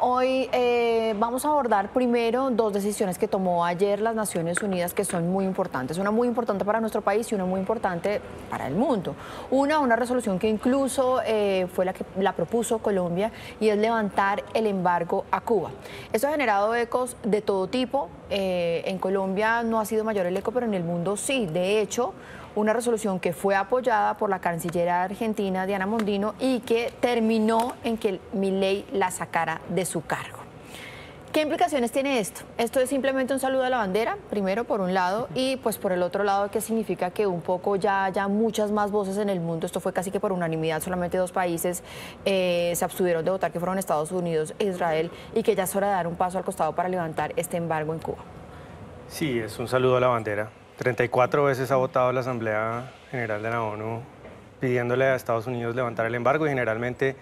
Hoy vamos a abordar primero dos decisiones que tomó ayer las Naciones Unidas que son muy importantes. Una muy importante para nuestro país y una muy importante para el mundo. Una resolución que incluso fue la que la propuso Colombia y es levantar el embargo a Cuba. Esto ha generado ecos de todo tipo. En Colombia no ha sido mayor el eco, pero en el mundo sí. De hecho, una resolución que fue apoyada por la canciller argentina Diana Mondino y que terminó en que Milei la sacara de su cargo. ¿Qué implicaciones tiene esto? Esto es simplemente un saludo a la bandera, primero por un lado, y pues por el otro lado, que significa que un poco ya haya muchas más voces en el mundo. Esto fue casi que por unanimidad, solamente dos países se abstuvieron de votar, que fueron Estados Unidos e Israel, y que ya es hora de dar un paso al costado para levantar este embargo en Cuba. Sí, es un saludo a la bandera. 34 veces ha votado la Asamblea General de la ONU pidiéndole a Estados Unidos levantar el embargo y generalmente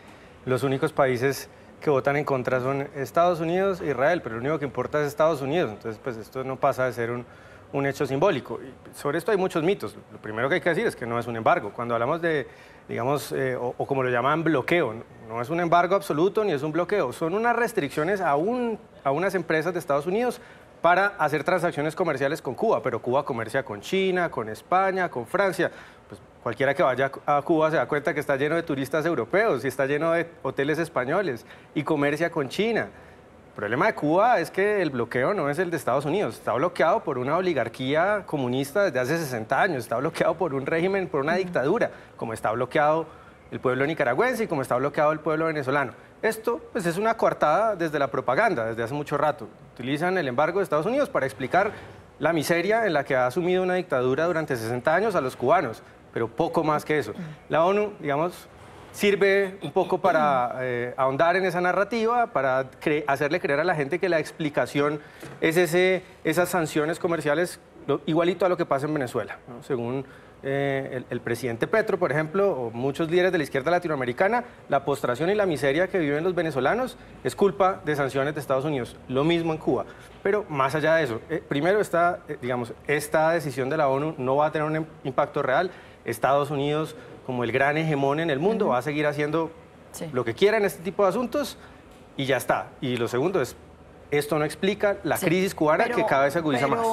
los únicos países que votan en contra son Estados Unidos e Israel, pero lo único que importa es Estados Unidos, entonces pues esto no pasa de ser un hecho simbólico. Y sobre esto hay muchos mitos. Lo primero que hay que decir es que no es un embargo. Cuando hablamos de, digamos, o como lo llaman, bloqueo, no es un embargo absoluto ni es un bloqueo, son unas restricciones a unas empresas de Estados Unidos para hacer transacciones comerciales con Cuba, pero Cuba comercia con China, con España, con Francia. Pues cualquiera que vaya a Cuba se da cuenta que está lleno de turistas europeos y está lleno de hoteles españoles y comercia con China. El problema de Cuba es que el bloqueo no es el de Estados Unidos, está bloqueado por una oligarquía comunista desde hace 60 años, está bloqueado por un régimen, por una dictadura, como está bloqueado el pueblo nicaragüense y como está bloqueado el pueblo venezolano. Esto pues, es una coartada desde la propaganda, desde hace mucho rato. Utilizan el embargo de Estados Unidos para explicar la miseria en la que ha asumido una dictadura durante 60 años a los cubanos, pero poco más que eso. La ONU, digamos, sirve un poco para ahondar en esa narrativa, para hacerle creer a la gente que la explicación es esas sanciones comerciales igualito a lo que pasa en Venezuela, ¿no? Según el presidente Petro, por ejemplo, o muchos líderes de la izquierda latinoamericana, la postración y la miseria que viven los venezolanos es culpa de sanciones de Estados Unidos. Lo mismo en Cuba. Pero más allá de eso, primero esta decisión de la ONU no va a tener un impacto real. Estados Unidos, como el gran hegemón en el mundo, va a seguir haciendo lo que quiera en este tipo de asuntos y ya está. Y lo segundo es, esto no explica la crisis cubana que cada vez se agudiza más.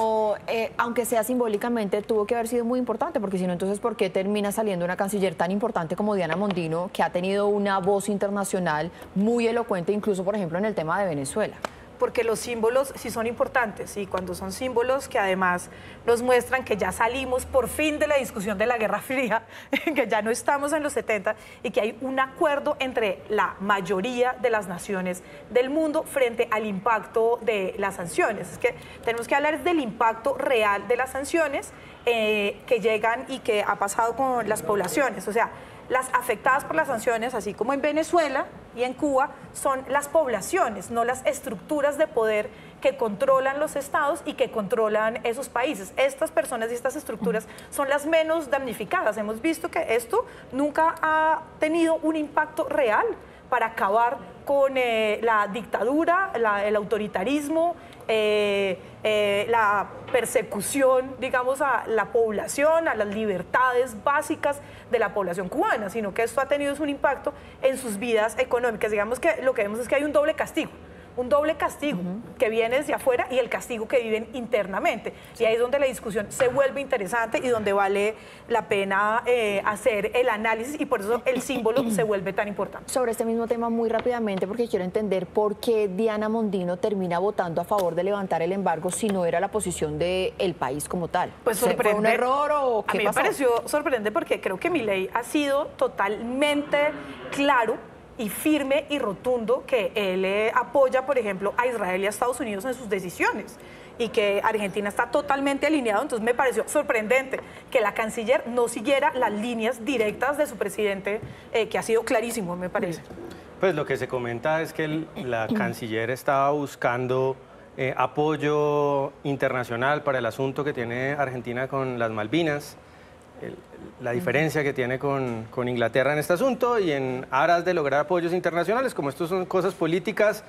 Aunque sea simbólicamente, tuvo que haber sido muy importante, porque si no, entonces, ¿por qué termina saliendo una canciller tan importante como Diana Mondino, que ha tenido una voz internacional muy elocuente, incluso, por ejemplo, en el tema de Venezuela? Porque los símbolos sí son importantes y cuando son símbolos que además nos muestran que ya salimos por fin de la discusión de la Guerra Fría, que ya no estamos en los 70 y que hay un acuerdo entre la mayoría de las naciones del mundo frente al impacto de las sanciones. Es que tenemos que hablar del impacto real de las sanciones que llegan y que ha pasado con las poblaciones. O sea, las afectadas por las sanciones, así como en Venezuela y en Cuba, son las poblaciones, no las estructuras de poder que controlan los estados y que controlan esos países. Estas personas y estas estructuras son las menos damnificadas. Hemos visto que esto nunca ha tenido un impacto real para acabar con la dictadura, el autoritarismo, la persecución, digamos, a la población, a las libertades básicas de la población cubana, sino que esto ha tenido un impacto en sus vidas económicas. Digamos que lo que vemos es que hay un doble castigo que viene desde afuera y el castigo que viven internamente. Y ahí es donde la discusión se vuelve interesante y donde vale la pena hacer el análisis y por eso el símbolo se vuelve tan importante. Sobre este mismo tema muy rápidamente, porque quiero entender por qué Diana Mondino termina votando a favor de levantar el embargo si no era la posición del país como tal. Pues sorprende. ¿Fue un error o qué pasó? A mí me pareció sorprendente porque creo que Milei ha sido totalmente claro y firme y rotundo que él apoya, por ejemplo, a Israel y a Estados Unidos en sus decisiones y que Argentina está totalmente alineado. Entonces me pareció sorprendente que la canciller no siguiera las líneas directas de su presidente, que ha sido clarísimo, me parece. Pues lo que se comenta es que la canciller estaba buscando apoyo internacional para el asunto que tiene Argentina con las Malvinas, la diferencia que tiene con Inglaterra en este asunto, y en aras de lograr apoyos internacionales, como estos son cosas políticas,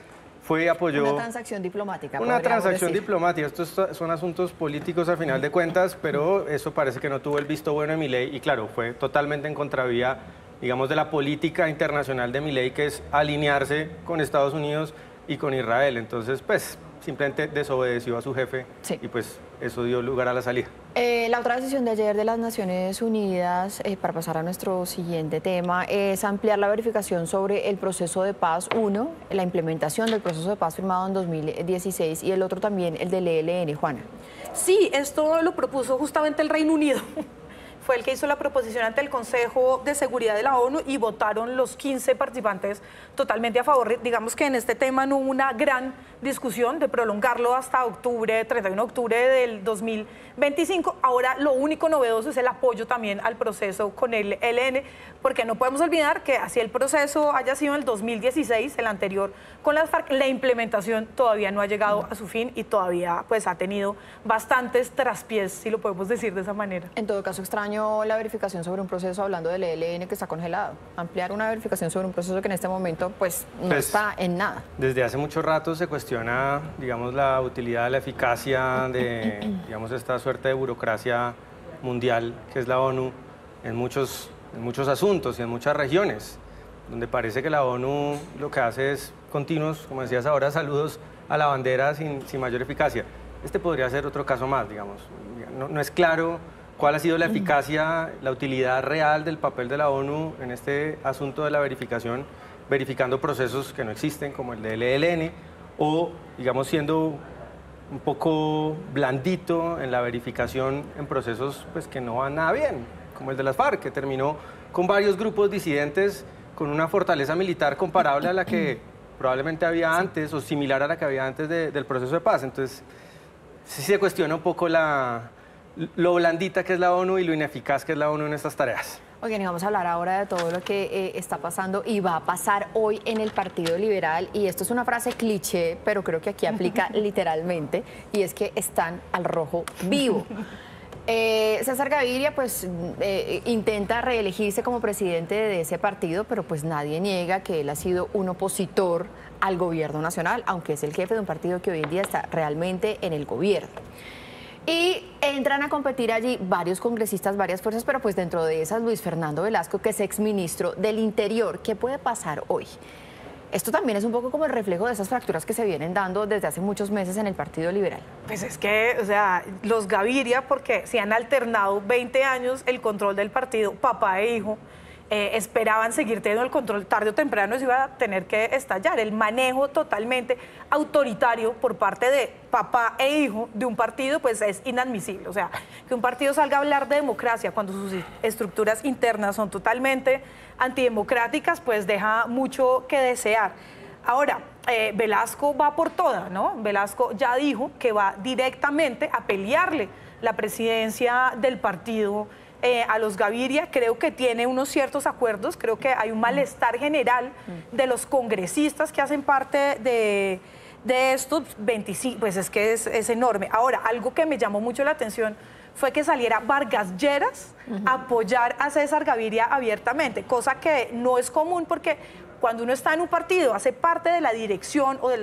apoyó... Una transacción diplomática. Una transacción diplomática. Estos son asuntos políticos a final de cuentas, pero eso parece que no tuvo el visto bueno de Milei y claro, fue totalmente en contravía, digamos, de la política internacional de Milei, que es alinearse con Estados Unidos y con Israel. Entonces, pues, simplemente desobedeció a su jefe y pues eso dio lugar a la salida. La otra decisión de ayer de las Naciones Unidas, para pasar a nuestro siguiente tema, es ampliar la verificación sobre el proceso de paz, uno, la implementación del proceso de paz firmado en 2016 y el otro también el del ELN, Juana. Sí, esto lo propuso justamente el Reino Unido. Fue el que hizo la proposición ante el Consejo de Seguridad de la ONU y votaron los 15 participantes totalmente a favor. Digamos que en este tema no hubo una gran discusión de prolongarlo hasta octubre, 31 de octubre del 2025. Ahora lo único novedoso es el apoyo también al proceso con el ELN, porque no podemos olvidar que así el proceso haya sido en el 2016, el anterior con las FARC, la implementación todavía no ha llegado a su fin y todavía pues ha tenido bastantes traspiés, si lo podemos decir de esa manera. En todo caso, extraño la verificación sobre un proceso, hablando del ELN que está congelado. Ampliar una verificación sobre un proceso que en este momento pues no está en nada. Desde hace mucho rato se cuestiona, digamos, la utilidad, la eficacia de, digamos, esta suerte de burocracia mundial que es la ONU en muchos asuntos y en muchas regiones, donde parece que la ONU lo que hace es continuos, como decías ahora, saludos a la bandera sin mayor eficacia. Este podría ser otro caso más, digamos. No es claro cuál ha sido la eficacia, la utilidad real del papel de la ONU en este asunto de la verificación, verificando procesos que no existen, como el del ELN, o, digamos, siendo un poco blandito en la verificación en procesos pues, que no van nada bien, como el de las FARC, que terminó con varios grupos disidentes con una fortaleza militar comparable a la que probablemente había antes, o similar a la que había antes del proceso de paz. Entonces, sí se cuestiona un poco lo blandita que es la ONU y lo ineficaz que es la ONU en estas tareas. Oigan, y vamos a hablar ahora de todo lo que está pasando y va a pasar hoy en el Partido Liberal. Y esto es una frase cliché, pero creo que aquí aplica literalmente, y es que están al rojo vivo. César Gaviria pues intenta reelegirse como presidente de ese partido, pero pues nadie niega que él ha sido un opositor al gobierno nacional, aunque es el jefe de un partido que hoy en día está realmente en el gobierno. Y entran a competir allí varios congresistas, varias fuerzas, pero pues dentro de esas Luis Fernando Velasco, que es exministro del Interior. ¿Qué puede pasar hoy? Esto también es un poco como el reflejo de esas fracturas que se vienen dando desde hace muchos meses en el Partido Liberal. Pues es que, o sea, los Gaviria, porque se han alternado 20 años el control del partido, papá e hijo, esperaban seguir teniendo el control, tarde o temprano se iba a tener que estallar. El manejo totalmente autoritario por parte de papá e hijo de un partido pues es inadmisible. O sea, que un partido salga a hablar de democracia cuando sus estructuras internas son totalmente antidemocráticas, pues deja mucho que desear. Ahora, Velasco va por toda, ¿no? Velasco ya dijo que va directamente a pelearle la presidencia del partido a los Gaviria. Creo que tiene unos ciertos acuerdos, creo que hay un malestar general de los congresistas que hacen parte de estos 25, pues es que es enorme. Ahora, algo que me llamó mucho la atención fue que saliera Vargas Lleras a apoyar a César Gaviria abiertamente, cosa que no es común porque cuando uno está en un partido, hace parte de la dirección o de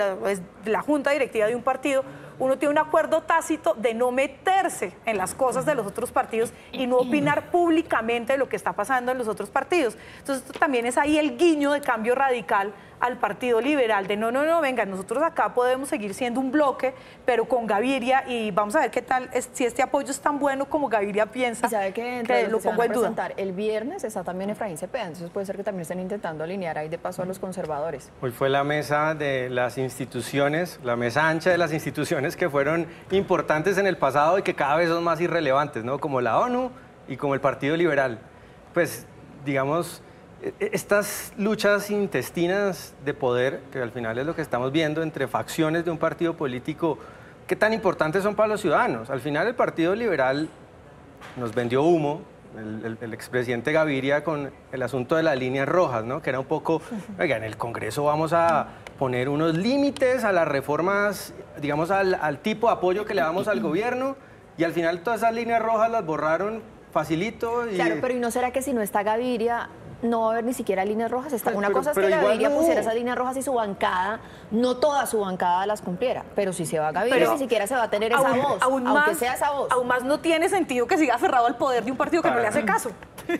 la junta directiva de un partido, uno tiene un acuerdo tácito de no meterse en las cosas de los otros partidos y no opinar públicamente de lo que está pasando en los otros partidos. Entonces, esto también es ahí el guiño de cambio radical al Partido Liberal, de no, venga, nosotros acá podemos seguir siendo un bloque, pero con Gaviria, y vamos a ver qué tal, si este apoyo es tan bueno como Gaviria piensa. Y sabe que lo pongo en duda. El viernes está también Efraín Cepeda, entonces puede ser que también estén intentando alinear ahí de paso a los conservadores. Hoy fue la mesa de las instituciones, la mesa ancha de las instituciones que fueron importantes en el pasado y que cada vez son más irrelevantes, ¿no? Como la ONU y como el Partido Liberal. Pues, digamos, estas luchas intestinas de poder, que al final es lo que estamos viendo entre facciones de un partido político, ¿qué tan importantes son para los ciudadanos? Al final el Partido Liberal nos vendió humo, el expresidente Gaviria con el asunto de las líneas rojas, ¿no? Que era un poco, oiga, en el Congreso vamos a poner unos límites a las reformas, digamos, al tipo de apoyo que le damos al gobierno, y al final todas esas líneas rojas las borraron facilito. Claro, pero ¿y no será que si no está Gaviria no va a haber ni siquiera líneas rojas? Una cosa es que Gaviria pusiera esas líneas rojas y su bancada, no toda su bancada las cumpliera, pero si se va Gaviria ni siquiera se va a tener esa voz, aunque sea esa voz. Aún más no tiene sentido que siga aferrado al poder de un partido que no le hace caso.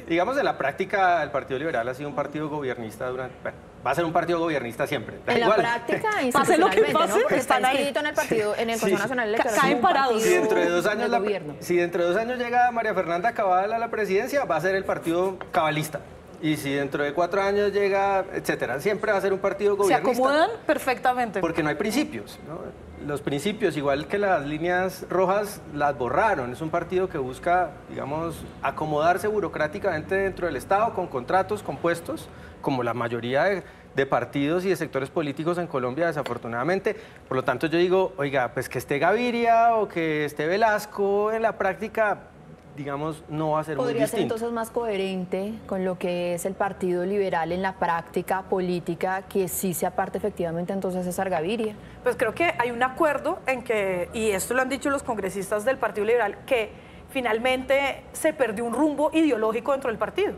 Digamos, en la práctica el Partido Liberal ha sido un partido gobiernista durante, bueno, va a ser un partido gobernista siempre. Da En la igual. práctica, Pase lo que institucionalmente, pase, ¿no? Porque está están ahí. inscrito en el partido, en el Sí. Consejo Nacional Electoral. Caen como un parados. partido Si dentro de 2 años, de gobierno. si dentro de 2 años llega María Fernanda Cabal a la presidencia, va a ser el partido cabalista. Y si dentro de 4 años llega, etcétera, siempre va a ser un partido Se gobernista. acomodan perfectamente. Porque no hay principios, ¿no? Los principios, igual que las líneas rojas, las borraron. Es un partido que busca, digamos, acomodarse burocráticamente dentro del Estado con contratos, con puestos, como la mayoría de partidos y de sectores políticos en Colombia, desafortunadamente. Por lo tanto, yo digo, oiga, pues que esté Gaviria o que esté Velasco en la práctica, digamos, no va a ser muy Podría ser distinto. entonces más coherente con lo que es el Partido Liberal en la práctica política, que sí se aparte efectivamente entonces César Gaviria. Pues creo que hay un acuerdo en que, y esto lo han dicho los congresistas del Partido Liberal, que finalmente se perdió un rumbo ideológico dentro del partido.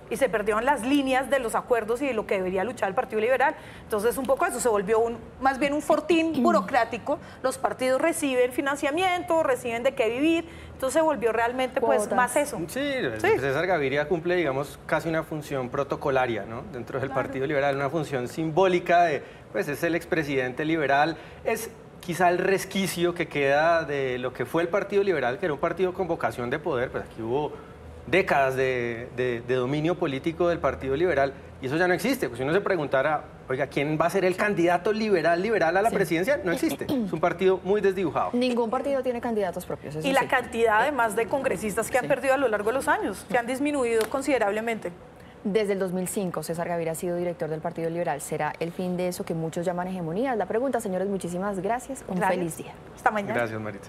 Y se perdieron las líneas de los acuerdos y de lo que debería luchar el Partido Liberal. Entonces, un poco eso se volvió más bien un fortín burocrático. Los partidos reciben financiamiento, reciben de qué vivir. Entonces, se volvió realmente pues Cuotas. más eso. Sí, Sí. César Gaviria cumple, digamos, casi una función protocolaria, ¿no? Dentro del Partido Liberal, una función simbólica de, pues es el expresidente liberal, es quizá el resquicio que queda de lo que fue el Partido Liberal, que era un partido con vocación de poder, pues aquí hubo décadas de dominio político del Partido Liberal y eso ya no existe. Pues si uno se preguntara, oiga, ¿quién va a ser el candidato liberal a la presidencia? No existe. Es un partido muy desdibujado. Ningún partido tiene candidatos propios. Eso Y la sí. cantidad además de congresistas que han perdido a lo largo de los años, que han disminuido considerablemente. Desde el 2005, César Gaviria ha sido director del Partido Liberal. ¿Será el fin de eso que muchos llaman hegemonía? Es la pregunta, señores. Muchísimas gracias. Un Gracias. feliz día. Hasta mañana. Gracias, Marita.